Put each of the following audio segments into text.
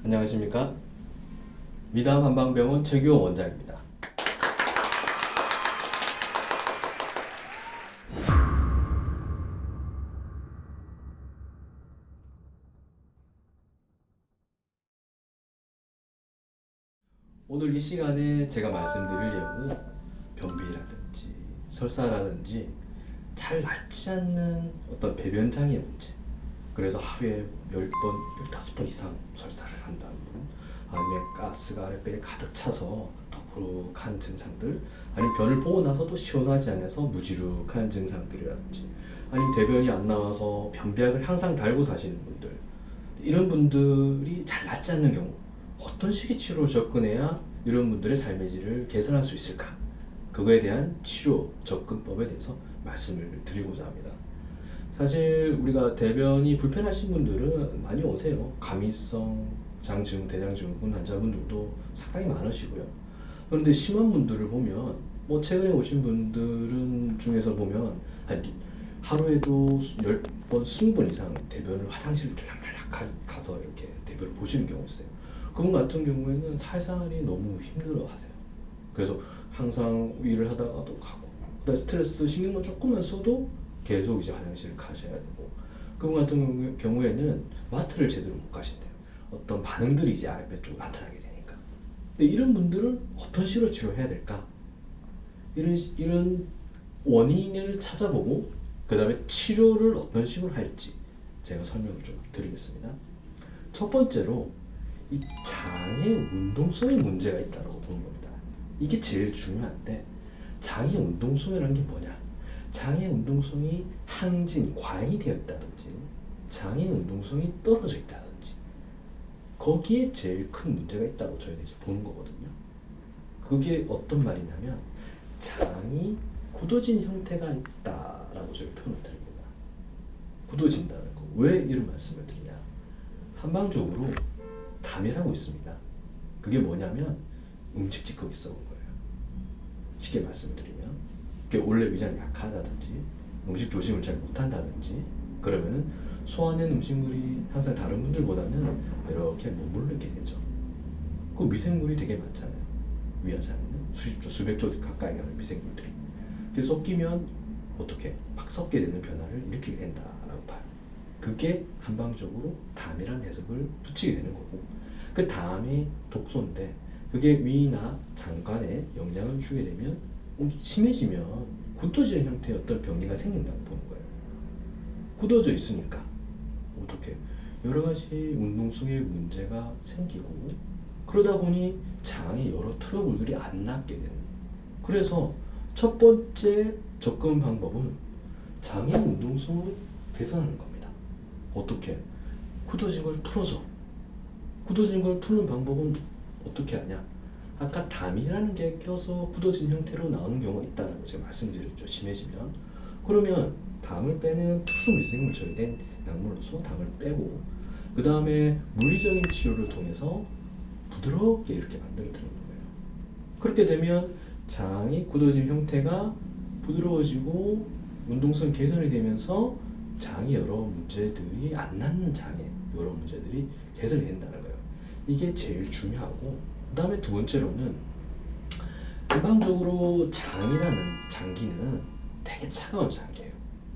안녕하십니까? 미담 한방병원 최규호 원장입니다. 오늘 이 시간에 제가 말씀드릴 내용은 변비라든지 설사라든지 잘 낫지 않는 어떤 배변장애 문제, 그래서 하루에 10번, 15번 이상 설사를 한다는 분, 아니면 가스가 아랫배에 가득 차서 더부룩한 증상들, 아니면 변을 보고 나서도 시원하지 않아서 무지룩한 증상들이라든지, 아니면 대변이 안 나와서 변비약을 항상 달고 사시는 분들, 이런 분들이 잘 낫지 않는 경우 어떤 식의 치료를 접근해야 이런 분들의 삶의 질을 개선할 수 있을까? 그거에 대한 치료 접근법에 대해서 말씀을 드리고자 합니다. 사실 우리가 대변이 불편하신 분들은 많이 오세요. 가미성 장증, 대장증후군 환자분들도 상당히 많으시고요. 그런데 심한 분들을 보면, 뭐 최근에 오신 분들은 중에서 보면 하루에도 10번, 20번 이상 대변을 화장실을 들락날락 가서 이렇게 대변을 보시는 경우가 있어요. 그분 같은 경우에는 사회생활이 너무 힘들어 하세요. 그래서 항상 일을 하다가도 가고, 그다음에 스트레스 신경만 조금만 써도 계속 이제 화장실을 가셔야 되고, 그분 같은 경우에는 마트를 제대로 못 가신대요. 어떤 반응들이 이제 아랫배 쪽으로 나타나게 되니까. 근데 이런 분들은 어떤 식으로 치료해야 될까? 이런 원인을 찾아보고 그 다음에 치료를 어떤 식으로 할지 제가 설명을 좀 드리겠습니다. 첫 번째로 이 장의 운동성에 문제가 있다고 보는 겁니다. 이게 제일 중요한데, 장의 운동성이라는 게 뭐냐? 장의 운동성이 항진, 과잉이 되어 있다든지 장의 운동성이 떨어져 있다든지, 거기에 제일 큰 문제가 있다고 저희는 이제 보는 거거든요. 그게 어떤 말이냐면, 장이 굳어진 형태가 있다라고 저희 표현을 드립니다. 굳어진다는 거. 왜 이런 말씀을 드리냐? 한방적으로 담이라고 있습니다. 그게 뭐냐면 음식 찌꺼기 썩은 거예요. 쉽게 말씀을 드리면, 그게 원래 위장이 약하다든지 음식 조심을 잘 못한다든지, 그러면은 소화된 음식물이 항상 다른 분들보다는 이렇게 머무르게 되죠. 그 미생물이 되게 많잖아요. 위아장에는 수십 조, 수백 조 가까이 가는 미생물들이. 근데 섞이면 어떻게 막 섞게 되는 변화를 일으키게 된다라고 봐요. 그게 한방적으로 담이라는 해석을 붙이게 되는 거고, 그 담이 독소인데 그게 위나 장관에 영향을 주게 되면 심해지면 굳어지는 형태의 어떤 병리가 생긴다고 보는 거예요. 굳어져 있으니까 어떻게 여러 가지 운동성의 문제가 생기고, 그러다 보니 장에 여러 트러블들이 안 낫게 되는. 그래서 첫 번째 접근 방법은 장의 운동성을 개선하는 겁니다. 어떻게? 굳어진 걸 풀어서. 굳어진 걸 푸는 방법은 어떻게 하냐? 아까 담이라는 게 껴서 굳어진 형태로 나오는 경우가 있다라고 제가 말씀드렸죠. 심해지면. 그러면 담을 빼는 특수 미생물 처리된 약물로서 담을 빼고, 그 다음에 물리적인 치료를 통해서 부드럽게 이렇게 만들어 드리는 거예요. 그렇게 되면 장이 굳어진 형태가 부드러워지고 운동성 개선이 되면서 장이 여러 문제들이 안 낫는 장애, 여러 문제들이 개선이 된다는 거예요. 이게 제일 중요하고, 그 다음에 두 번째로는 일반적으로 장이라는 장기는 되게 차가운 장기예요.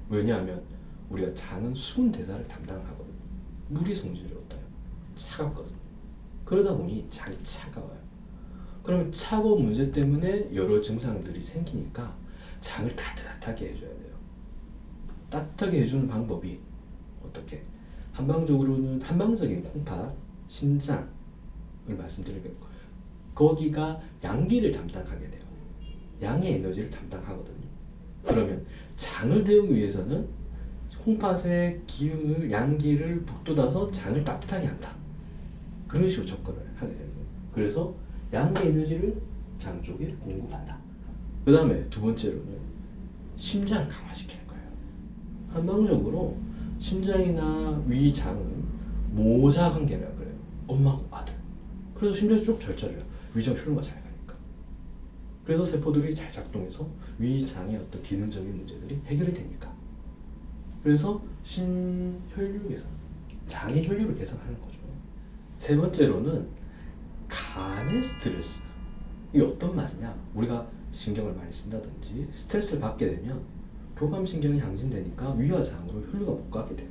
왜냐하면 우리가 장은 수분 대사를 담당하거든요. 물이 성질이 어때요? 차갑거든요. 그러다 보니 장이 차가워요. 그러면 차가운 문제 때문에 여러 증상들이 생기니까 장을 따뜻하게 해줘야 돼요. 따뜻하게 해주는 방법이 어떻게? 한방적으로는 한방적인 콩팥, 신장을 말씀드리겠고, 거기가 양기를 담당하게 돼요. 양의 에너지를 담당하거든요. 그러면 장을 데우기 위해서는 콩팥의 기운을, 양기를 북돋아서 장을 따뜻하게 한다. 그런 식으로 접근을 하게 되는 거예요. 그래서 양기 에너지를 장 쪽에 공급한다. 그 다음에 두 번째로는 심장을 강화시키는 거예요. 한방적으로 심장이나 위장은 모사 관계라 그래요. 엄마하고 아들. 그래서 심장이 쭉 잘 차려요. 위장 혈류가 잘 가니까. 그래서 세포들이 잘 작동해서 위장의 어떤 기능적인 문제들이 해결이 되니까. 그래서 신혈류 개선, 장의 혈류를 개선하는 거죠. 세 번째로는 간의 스트레스. 이게 어떤 말이냐? 우리가 신경을 많이 쓴다든지 스트레스를 받게 되면 교감신경이 항진되니까 위와 장으로 혈류가 못 가게 돼요.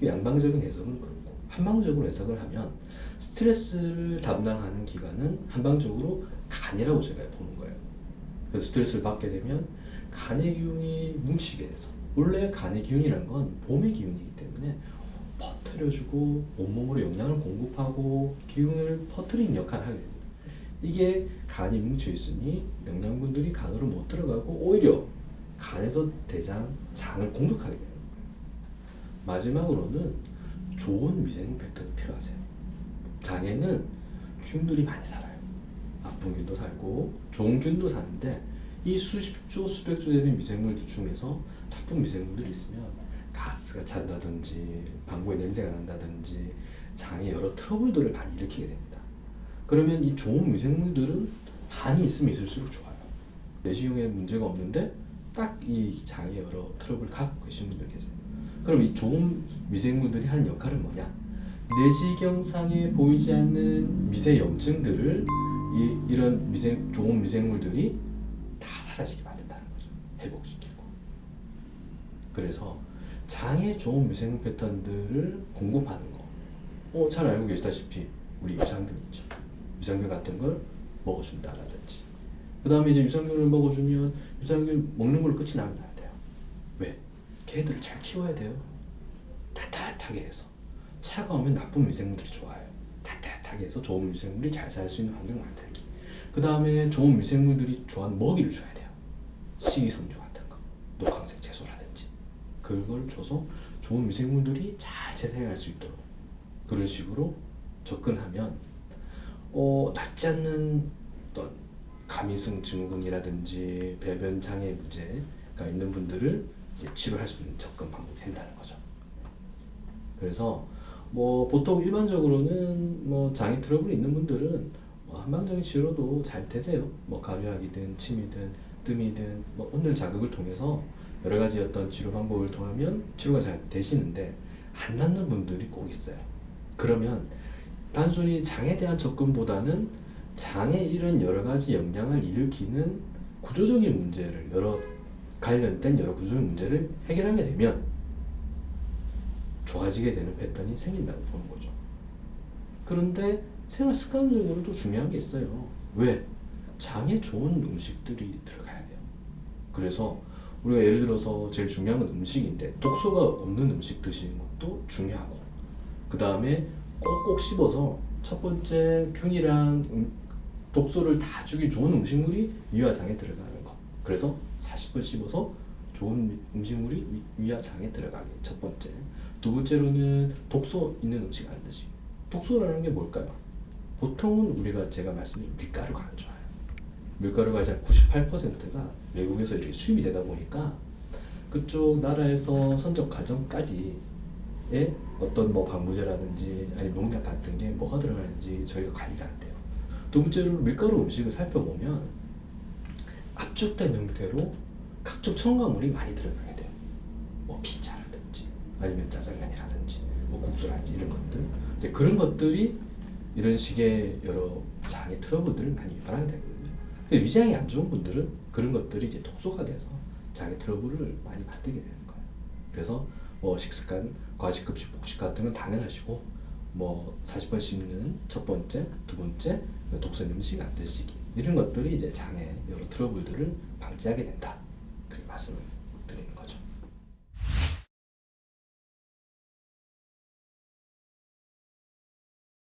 양방적인 해석은 그렇고, 한방적으로 해석을 하면 스트레스를 담당하는 기관은 한방적으로 간이라고 제가 보는 거예요. 그래서 스트레스를 받게 되면 간의 기운이 뭉치게 돼서, 원래 간의 기운이란 건 봄의 기운이기 때문에 퍼뜨려주고 온몸으로 영양을 공급하고 기운을 퍼뜨리는 역할을 하게 됩니다. 이게 간이 뭉쳐 있으니 영양분들이 간으로 못 들어가고 오히려 간에서 대장, 장을 공격하게 되는 거예요. 마지막으로는 좋은 미생물 패턴이 필요하세요. 장에는 균들이 많이 살아요. 나쁜 균도 살고 좋은 균도 사는데, 이 수십조, 수백조 되는 미생물들 중에서 나쁜 미생물들이 있으면 가스가 찬다든지 방구에 냄새가 난다든지 장에 여러 트러블들을 많이 일으키게 됩니다. 그러면 이 좋은 미생물들은 많이 있으면 있을수록 좋아요. 내시경에 문제가 없는데 딱 이 장에 여러 트러블을 갖고 계신 분들 계세요. 그럼 이 좋은 미생물들이 하는 역할은 뭐냐? 내시경상에 보이지 않는 미세 염증들을 이런 좋은 미생물들이 다 사라지게 만든다는 거죠. 회복시키고. 그래서 장에 좋은 미생물 패턴들을 공급하는 거. 잘 알고 계시다시피 우리 유산균 있죠. 유산균 같은 걸 먹어준다라든지. 그 다음에 이제 유산균을 먹어주면 유산균 먹는 걸로 끝이 나면 안 돼요. 왜? 걔들을 잘 키워야 돼요. 따뜻하게 해서. 차가우면 나쁜 미생물들이 좋아요. 따뜻하게 해서 좋은 미생물이 잘 살 수 있는 환경 만들기. 그 다음에 좋은 미생물들이 좋아하는 먹이를 줘야 돼요. 식이섬유 같은 거, 녹황색 채소라든지. 그걸 줘서 좋은 미생물들이 잘 재생할 수 있도록 그런 식으로 접근하면 낫지 않는 어떤 가민성 증후군이라든지 배변 장애 문제가 있는 분들을 이제 치료할 수 있는 접근 방법이 된다는 거죠. 그래서 보통 일반적으로는 장애 트러블이 있는 분들은 한방적인 치료도 잘 되세요. 가려하기든 침이든 뜸이든 온열 자극을 통해서 여러 가지 어떤 치료 방법을 통하면 치료가 잘 되시는데, 안 낫는 분들이 꼭 있어요. 그러면 단순히 장에 대한 접근보다는 장에 이런 여러 가지 영향을 일으키는 구조적인 문제를, 관련된 여러 구조적인 문제를 해결하게 되면 좋아지게 되는 패턴이 생긴다고 보는 거죠. 그런데 생활 습관적으로도 중요한 게 있어요. 왜? 장에 좋은 음식들이 들어가야 돼요. 그래서 우리가 예를 들어서 제일 중요한 건 음식인데, 독소가 없는 음식 드시는 것도 중요하고, 그 다음에 꼭꼭 씹어서 첫 번째 균이랑 독소를 다 주기 좋은 음식물이 위와 장에 들어가는 거. 그래서 40번 씹어서 좋은 음식물이 위와 장에 들어가기, 첫 번째. 두 번째로는 독소 있는 음식 안 드시기. 독소라는 게 뭘까요? 보통은 제가 말씀드린 밀가루가 안 좋아요. 밀가루가 이제 98%가 외국에서 이렇게 수입이 되다 보니까 그쪽 나라에서 선적 과정까지의 어떤 방부제라든지 아니면 농약 같은 게 뭐가 들어가는지 저희가 관리가 안 돼요. 두 번째로 밀가루 음식을 살펴보면 압축된 형태로 각종 첨가물이 많이 들어가게 돼요. 피자라든지 아니면 짜장면이라든지 국수라든지 이런 것들. 이제 그런 것들이 이런 식의 여러 장의 트러블들을 많이 유발하게 되거든요. 위장이 안 좋은 분들은 그런 것들이 이제 독소가 돼서 장의 트러블을 많이 만들게 되는 거예요. 그래서 식습관, 과식급식, 폭식 같은 건 당연하시고 40번 씹는 첫 번째, 두 번째 독성 음식 안 드시기, 이런 것들이 이제 장의 여러 트러블들을 방지하게 된다.